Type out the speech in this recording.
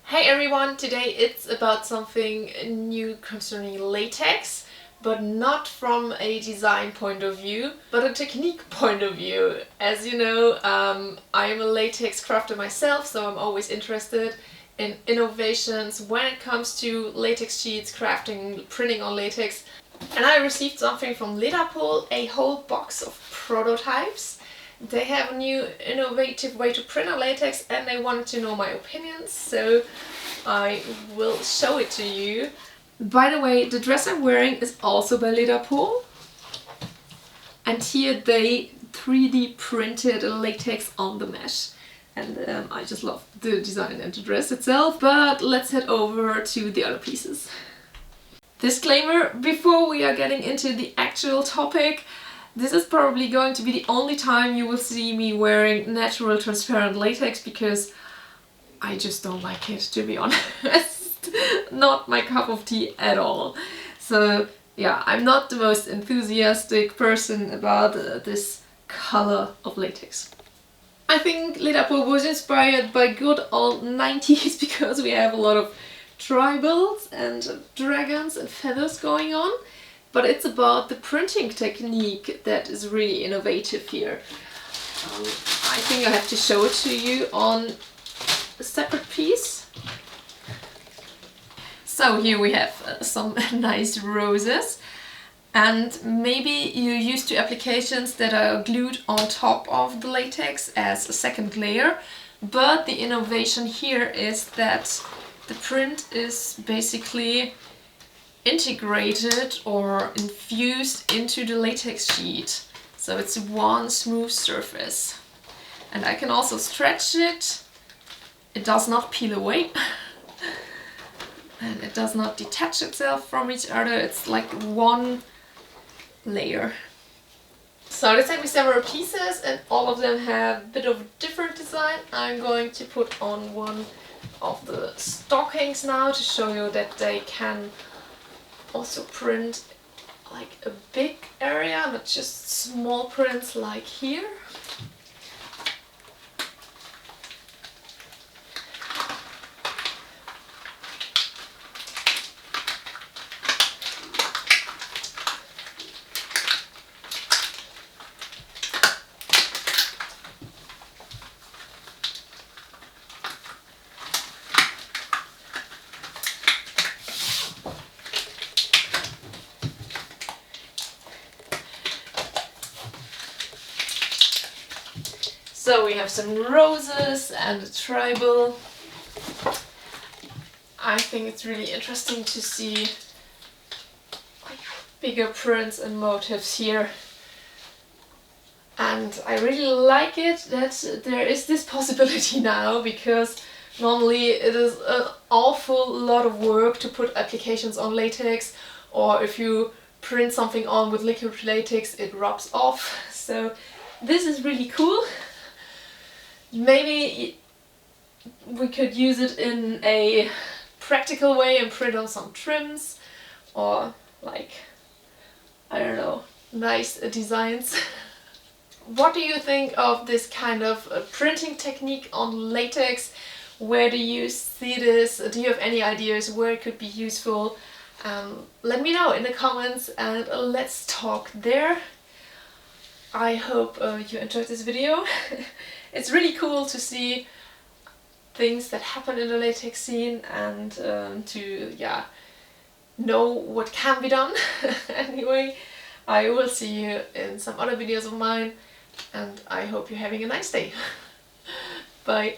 Hey everyone, today it's about something new concerning latex, but not from a design point of view, but a technique point of view. As you know, I'm a latex crafter myself, so I'm always interested in innovations when it comes to latex sheets, crafting, printing on latex. And I received something from Ledapol, a whole box of prototypes. They have a new innovative way to print on latex and they wanted to know my opinions, so I will show it to you. By the way, the dress I'm wearing is also by Ledapol, and here they 3D printed latex on the mesh. And I just love the design and the dress itself, but let's head over to the other pieces. Disclaimer, before we are getting into the actual topic, this is probably going to be the only time you will see me wearing natural transparent latex because I just don't like it, to be honest. Not my cup of tea at all. So yeah, I'm not the most enthusiastic person about this color of latex. I think Ledapol was inspired by good old 90s because we have a lot of tribals and dragons and feathers going on. But it's about the printing technique that is really innovative here. I think I have to show it to you on a separate piece. So here we have some nice roses, and maybe you're used to applications that are glued on top of the latex as a second layer, but the innovation here is that the print is basically integrated or infused into the latex sheet. So it's one smooth surface. And I can also stretch it. It does not peel away. And it does not detach itself from each other. It's like one layer. So they sent me several pieces and all of them have a bit of a different design. I'm going to put on one of the stockings now to show you that they can also print like a big area, not just small prints like here. So we have some roses and a tribal. I think it's really interesting to see bigger prints and motifs here. And I really like it that there is this possibility now, because normally it is an awful lot of work to put applications on latex, or if you print something on with liquid latex it rubs off. So this is really cool. Maybe we could use it in a practical way and print on some trims or like, I don't know, nice designs. What do you think of this kind of printing technique on latex? Where do you see this? Do you have any ideas where it could be useful? Let me know in the comments and let's talk there. I hope you enjoyed this video. It's really cool to see things that happen in the latex scene and to know what can be done. Anyway, I will see you in some other videos of mine and I hope you're having a nice day. Bye!